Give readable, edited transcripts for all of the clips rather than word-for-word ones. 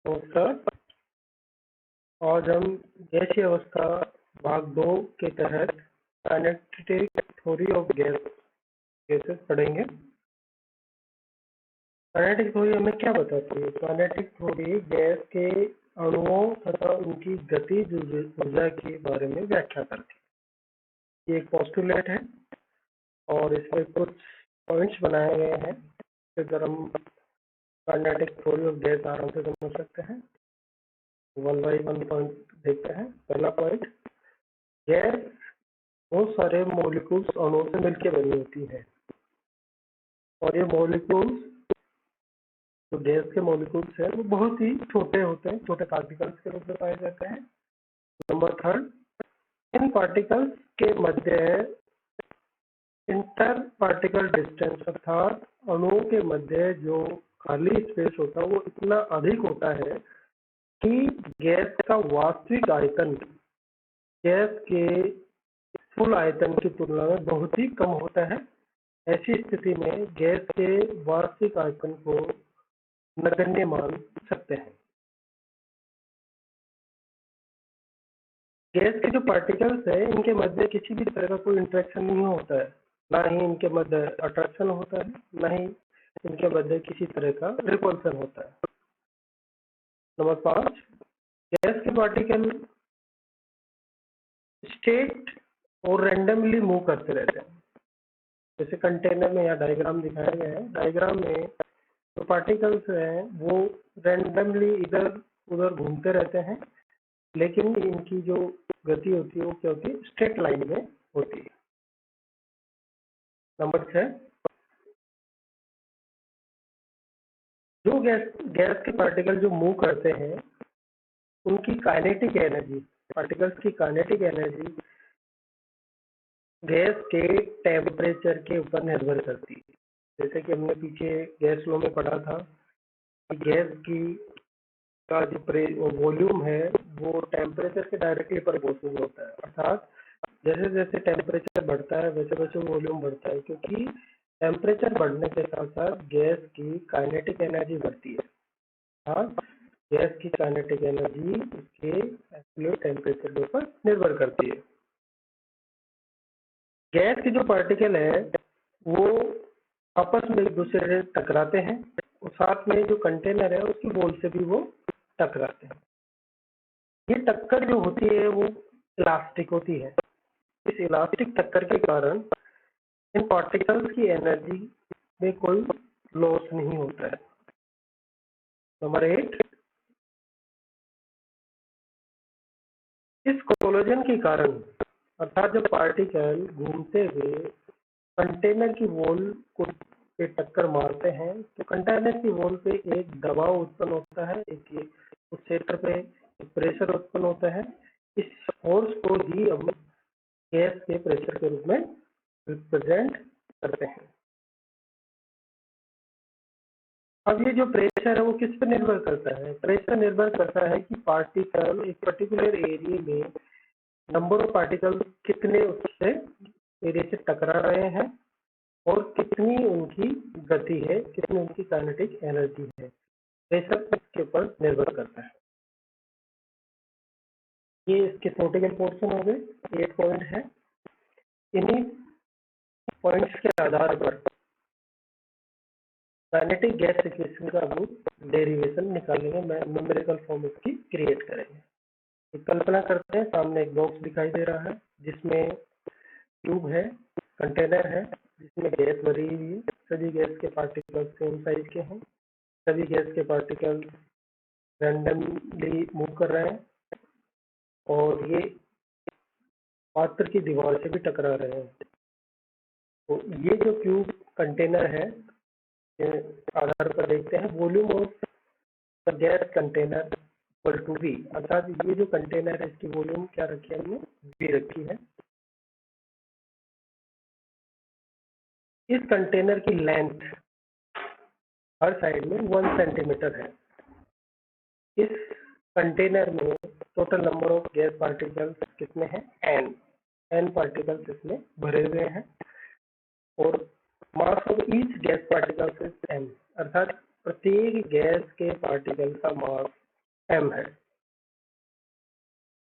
नमस्कार। आज हम गैसीय अवस्था भाग 2 के तहत काइनेटिक थ्योरी ऑफ गैसेस पढ़ेंगे। काइनेटिक थ्योरी हमें क्या बताती है? काइनेटिक थ्योरी गैस के अणुओं तथा उनकी गतिज ऊर्जा के बारे में व्याख्या करती है। ये एक पोस्टुलेट है और इसमें कुछ पॉइंट्स बनाए गए हैं जिससे हम काइनेटिक थ्योरी ऑफ गैस आराम से समझ सकते हैं। 1 बाई 1 पॉइंट देखते हैं। पहला पॉइंट, गैस बहुत सारे मॉलिक्यूल्स अणुओं से मिलकर बनी होती है और ये मॉलिक्यूल्स जो गैस के मॉलिक्यूल्स हैं वो बहुत ही छोटे होते हैं, छोटे पार्टिकल्स के रूप में पाए जाते हैं। नंबर थर्ड, इन पार्टिकल्स के मध्य इंटर पार्टिकल डिस्टेंस अर्थात अणुओं के मध्य जो खाली स्पेस होता है वो इतना अधिक होता है कि गैस का वास्तविक आयतन गैस के फुल आयतन की तुलना में बहुत ही कम होता है। ऐसी स्थिति में गैस के वार्षिक आयतन को नगण्य मान सकते हैं। गैस के जो पार्टिकल्स है इनके मध्य किसी भी तरह का कोई इंटरेक्शन नहीं होता है, ना ही इनके मध्य अट्रैक्शन होता है, ना ही इनके मध्य किसी तरह का रिपल्सन होता है। नंबर 5, गैस के पार्टिकल स्टेट और रैंडमली मूव करते रहते हैं। जैसे कंटेनर में यहाँ डायग्राम दिखाया गया है। डायग्राम में जो पार्टिकल्स हैं वो रैंडमली इधर उधर घूमते रहते हैं, लेकिन इनकी जो गति होती है वो क्या होती है? स्ट्रेट लाइन में होती है। नंबर 6, जो गैस के पार्टिकल जो मूव करते हैं उनकी काइनेटिक एनर्जी, पार्टिकल्स की काइनेटिक एनर्जी गैस के टेम्परेचर के ऊपर निर्भर करती है। जैसे कि हमने पीछे गैस लॉ में पढ़ा था कि गैस की का जो वॉल्यूम है वो टेम्परेचर के डायरेक्टली प्रोपोर्शनल होता है। अर्थात जैसे जैसे टेम्परेचर बढ़ता है वैसे वैसे वॉल्यूम बढ़ता है, क्योंकि टेम्परेचर बढ़ने के साथ साथ गैस की काइनेटिक एनर्जी बढ़ती है। हाँ, गैस की काइनेटिक एनर्जी उसके एब्सोल्यूट टेम्परेचर के ऊपर निर्भर करती है। गैस के जो पार्टिकल है वो आपस में एक दूसरे से टकराते हैं और साथ में जो कंटेनर है उसकी वॉल से भी वो टकराते हैं। ये टक्कर जो होती है वो इलास्टिक होती है। इस इलास्टिक टक्कर के कारण इन पार्टिकल्स की एनर्जी में कोई लॉस नहीं होता है। नंबर 8, इस कोलिजन के कारण अर्थात जब पार्टिकल घूमते हुए कंटेनर की वॉल को पे टक्कर मारते हैं तो कंटेनर की वॉल पे एक दबाव उत्पन्न होता है, एक उस क्षेत्र पे एक प्रेशर उत्पन्न होता है। इस फोर्स को ही हम गैस के प्रेशर के रूप में रिप्रेजेंट करते हैं। अब ये जो प्रेशर है वो किस पर निर्भर करता है? प्रेशर निर्भर करता है कि पार्टिकल एक पर्टिकुलर एरिया में नंबर ऑफ पार्टिकल कितने उससे एरिया से टकरा रहे हैं और कितनी उनकी गति है, कितनी उनकी काइनेटिक एनर्जी है। प्रेशर इसके ऊपर निर्भर करता है। ये इसके थ्योरेटिकल पोर्शन हो गए, 8 पॉइंट है। इन्हीं पॉइंट्स के आधार पर काइनेटिक गैस इक्वेशन का हम डेरिवेशन निकालेंगे, न्यूमेरिकल फॉर्म इसकी क्रिएट करेंगे। एक कल्पना करते हैं, सामने एक बॉक्स दिखाई दे रहा है जिसमें ट्यूब है, कंटेनर है जिसमें गैस भरी हुई है। सभी गैस के पार्टिकल सेम साइज के हैं, सभी गैस के पार्टिकल रैंडमली मूव कर रहे हैं और ये पात्र की दीवार से भी टकरा रहे हैं। तो ये जो ट्यूब कंटेनर है आधार पर देखते हैं volume of the gas container equal to V, अर्थात ये जो कंटेनर है इसकी वॉल्यूम क्या रखी है हमने? वी रखी है। इस कंटेनर की लेंथ हर साइड में 1 सेंटीमीटर है। इस कंटेनर में total number of gas particles कितने हैं? n पार्टिकल्स इसमें भरे हुए हैं और mass of each gas particles is m, अर्थात प्रत्येक गैस के पार्टिकल का मास m है।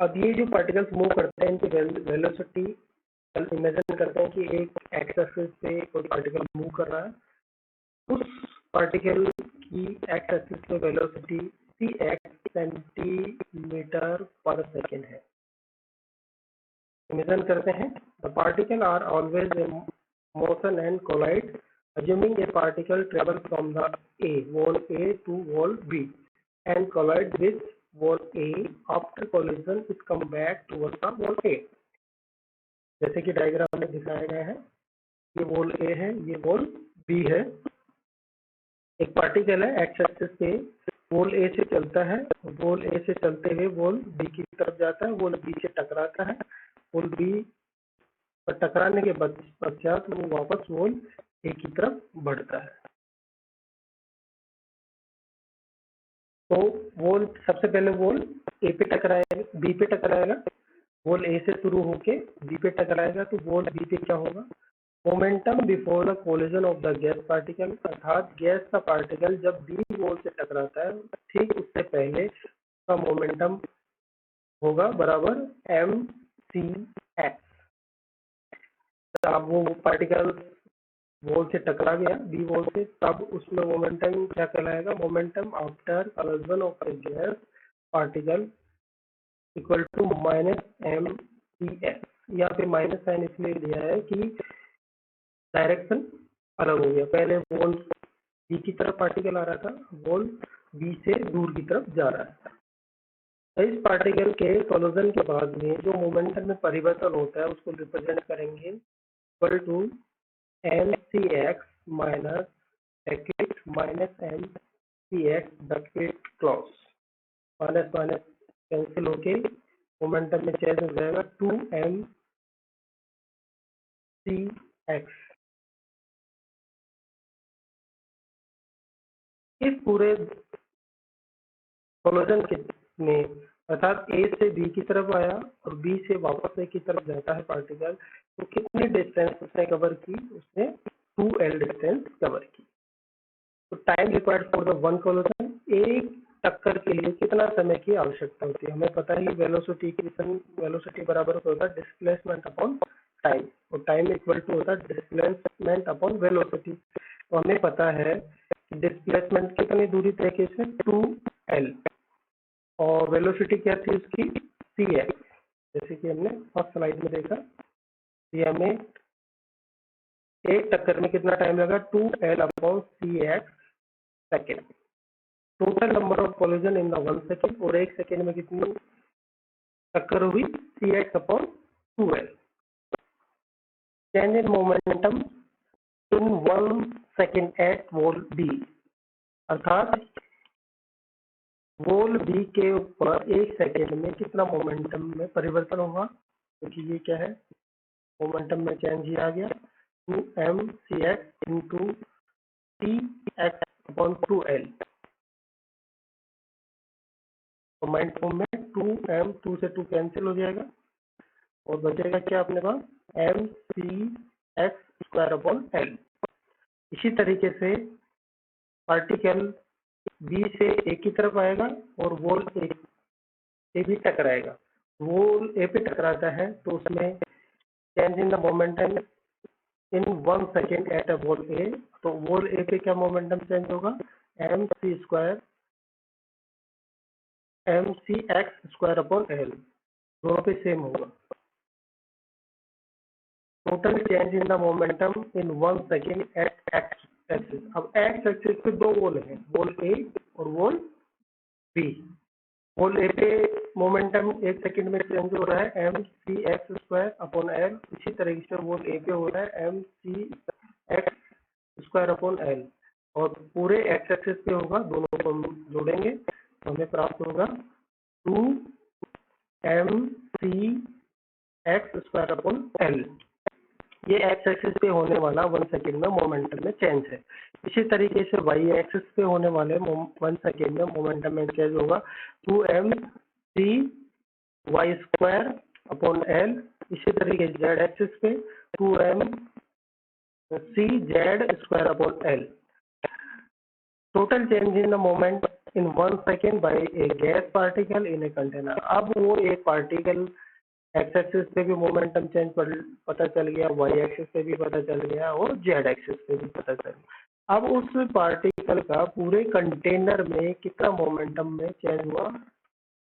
अब ये जो पार्टिकल्स मूव करते हैं इनकी वेलोसिटी इमेजिन करते हैं कि एक एक्स एक्सिस पे कोई पार्टिकल मूव कर रहा है, उस पार्टिकल की एक्स एक्सिस पे वेलोसिटी cx सेंटीमीटर पर सेकेंड है। इमेजिन करते हैं the particle are always in motion and collide assuming a particle travel from the wall A to wall B and collide with wall A after collision it come back towards the wall A। जैसे कि diagram में दिखाया गया है, ये wall A है, ये wall B है। एक पार्टिकल है एक्स एक्सिस पे वॉल A से चलता है, वॉल A से चलते हुए वॉल B की तरफ जाता है, वॉल B से टकराता है, वॉल B पर टकराने के पश्चात वो वापस वॉल A की तरफ बढ़ता है। तो वॉल सबसे पहले वॉल A पे टकराएगा, B पे टकराएगा, वॉल A से शुरू होके B पे टकराएगा, तो वॉल B पे क्या होगा, momentum before the collision of the gas particle, अर्थात गैस का पार्टिकल जब बी वॉल से टकराता है ठीक उससे पहले का मोमेंटम होगा बराबर mcx। अब वो पार्टिकल वॉल से टकरा गया बी वॉल से, तब उसमें मोमेंटम क्या कहलाएगा, momentum after collision of the gas particle equal to minus mcx। यहाँ पे माइनस साइन इसलिए दिया है कि डायरेक्शन अलग हो गया, पहले वॉल बी की तरफ पार्टिकल आ रहा था, वॉल बी से दूर की तरफ जा रहा है। तो इस पार्टिकल के कोलिजन के बाद में जो मोमेंटम में परिवर्तन होता है उसको रिप्रेजेंट करेंगे equal to mcx minus bracket minus mcx bracket close, minus minus cancel होके मोमेंटम में चेंज हो जाएगा 2mcx। इस पूरे कोलिजन में अर्थात ए से बी की तरफ आया और बी से वापस ए की तरफ जाता है पार्टिकल, तो कितनी डिस्टेंस उसने कवर की, उसने 2l डिस्टेंस कवर की। तो time required for the one collision, एक टक्कर के लिए कितना समय की आवश्यकता होती है, हमें पता है वेलोसिटी इक्वेशन, वेलोसिटी बराबर होता है डिस्प्लेसमेंट अपॉन टाइम, और टाइम इक्वल टू होता है डिस्प्लेसमेंट अपॉन वेलोसिटी। तो हमें पता है डिस्प्लेसमेंट कितनी दूरी तय की है 2l, और वेलोसिटी क्या थी उसकी cx, जैसे कि हमने फर्स्ट स्लाइड में देखा, ये हमें एक टक्कर में कितना टाइम लगा 2l upon cx second. Total number of collision in the 1 second, और एक सेकेंड में कितनी टक्कर हुई cx upon 2l। Change in momentum in 1 second at wall B, अर्थात वॉल बी के ऊपर एक सेकेंड में कितना मोमेंटम में परिवर्तन होगा, क्योंकि ये क्या है मोमेंटम में चेंज ही आ गया 2mcx into cx upon 2l, command form में 2m 2 से 2 कैंसिल हो जाएगा और बचेगा क्या अपने पास mcx स्क्वायर अपॉन l। इसी तरीके से पार्टिकल बी से ए की तरफ आएगा और वॉल ए भी टकराएगा, वॉल ए पे टकराता है तो उसमें change in the momentum in 1 second at a wall A, तो वॉल ए पे क्या मोमेंटम चेंज होगा mc square mcx square upon l, दोनों पे सेम होगा। Total change in the momentum in 1 second at X axis. अब X axis पे दो वॉल हैं, वॉल ए और वॉल बी। वॉल ए पे मोमेंटम एक सेकंड में चेंज हो रहा है mcx स्क्वायर अपॉन l, इसी तरीके से वॉल ए पे हो रहा है mcx स्क्वायर अपॉन l, और पूरे एक्स एक्सिस पे होगा, दोनों को हम जोड़ेंगे तो हमें प्राप्त होगा 2mcx स्क्वायर अपॉन l। ये एक्स एक्सिस पे होने वाला 1 सेकेंड में मोमेंटम में चेंज है। इसी तरीके से वाई एक्सिस पे होने वाले 1 सेकेंड में मोमेंटम में चेंज होगा 2mc Y square upon l। इसी तरीके से जेड एक्सिस पे 2mc Z square upon l। Total change in the moment in 1 second by a gas particle in a container। अब वो एक पार्टिकल एक्स एक्सिस पे भी मोमेंटम चेंज पता चल गया, वाई एक्सिस पे भी पता चल गया और जेड एक्सिस पे भी पता चल गया। अब उस पार्टिकल का पूरे कंटेनर में कितना मोमेंटम में चेंज हुआ,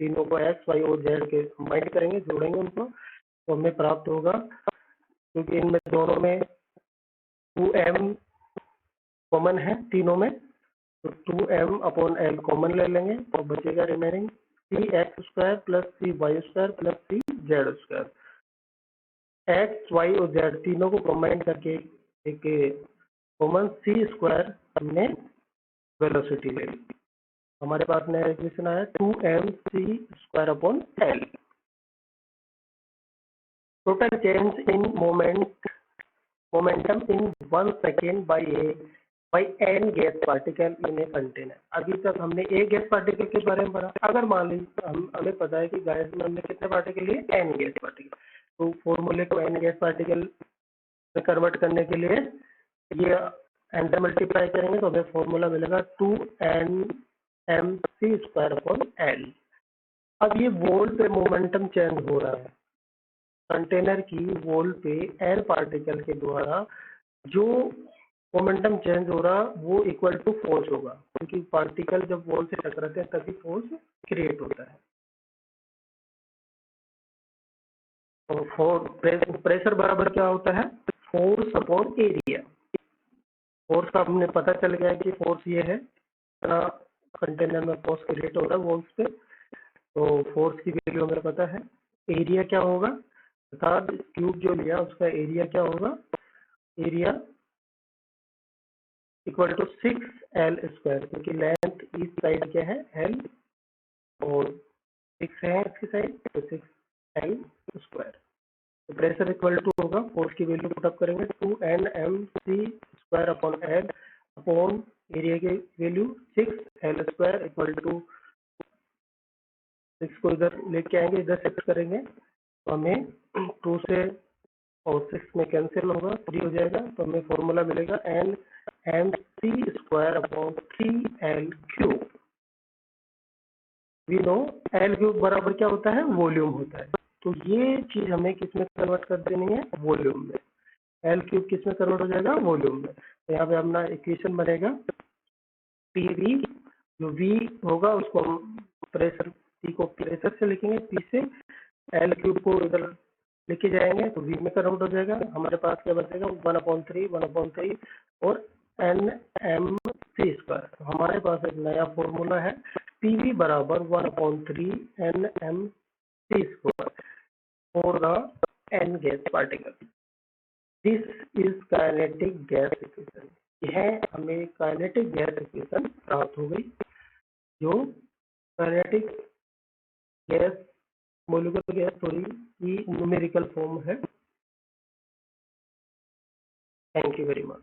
तीनों को एक्स वाई और जेड के कंबाइन करेंगे, जोड़ेंगे उनको, तो हमें प्राप्त होगा, क्योंकि इनमें दोनों में 2m कॉमन है तीनों में, तो 2m/L कॉमन ले लेंगे और बचेगा remaining cx² plus cy² plus cz²। X y और जेड तीनों को कंबाइन करके एक कॉमन c² हमने वेलोसिटी ले ली। हमारे पास नया इक्वेशन आया 2mc²/L। Total change in momentum in 1 second by n gas particle in a container. अभी तक हमने एक गैस पार्टिकल के बारे में पढ़ा। अगर मान लीजिए हमें पता है कि गैस में हमने कितने पार्टिकल लिए, n गैस पार्टिकल, तो फॉर्मूले को n गैस पार्टिकल में कन्वर्ट करने के लिए ये n से मल्टीप्लाई करेंगे तो हमें फॉर्मूला मिलेगा 2nmc²/L। अब ये वॉल पे मोमेंटम चेंज हो रहा है, कंटेनर की वॉल पे n पार्टिकल के द्वारा जो मोमेंटम चेंज हो रहा वो इक्वल टू फोर्स होगा, क्योंकि पार्टिकल जब वॉल से टकराते हैं तभी फोर्स क्रिएट होता है। और प्रेशर बराबर क्या होता है, फोर्स अपॉन एरिया। फोर्स का हमने पता चल गया कि फोर्स ये है, कंटेनर में फोर्स क्रिएट हो रहा है वॉल्स पे, तो फोर्स की वैल्यू हमें पता है। एरिया क्या होगा, अर्थात क्यूब जो लिया उसका एरिया क्या होगा, एरिया इक्वल टू 6L², क्योंकि लेंथ इस साइड क्या है L और 6 है इसकी साइड, तो 6L²। तो प्रेशर इक्वल टू होगा, फोर्स की वैल्यू पुटअप करेंगे 2nmc²/L अपॉन एरिया की वैल्यू 6L² इक्वल टू 6 को इधर लेके आएंगे, इधर शिफ्ट करेंगे तो हमें 2 से और 6 में कैंसिल होगा, 3 हो जाएगा, तो हमें फॉर्मूला मिलेगा nmc²/3L³। वी नो L³ बराबर क्या होता है, वॉल्यूम होता है। तो ये चीज हमें किसमें कन्वर्ट कर देनी है, वॉल्यूम में। L³ किसमें कन्वर्ट हो जाएगा, वॉल्यूम में। तो यहाँ पे अपना इक्वेशन बनेगा PV, जो V होगा उसको हम प्रेशर, P को प्रेशर से लिखेंगे, P से L³ को इधर लेके जाएंगे तो V में कन्वर्ट हो जाएगा। हमारे पास क्या बचेगा, 1/3 और nmc²। तो हमारे पास एक नया फॉर्मूला है, PV बराबर 1/3 nmc² for the n gas particle. This is kinetic gas equation. यह हमें काइनेटिक गैस इक्वेशन प्राप्त हो गई, जो kinetic gas, molecular gas theory की न्यूमेरिकल फॉर्म है। Thank you very much.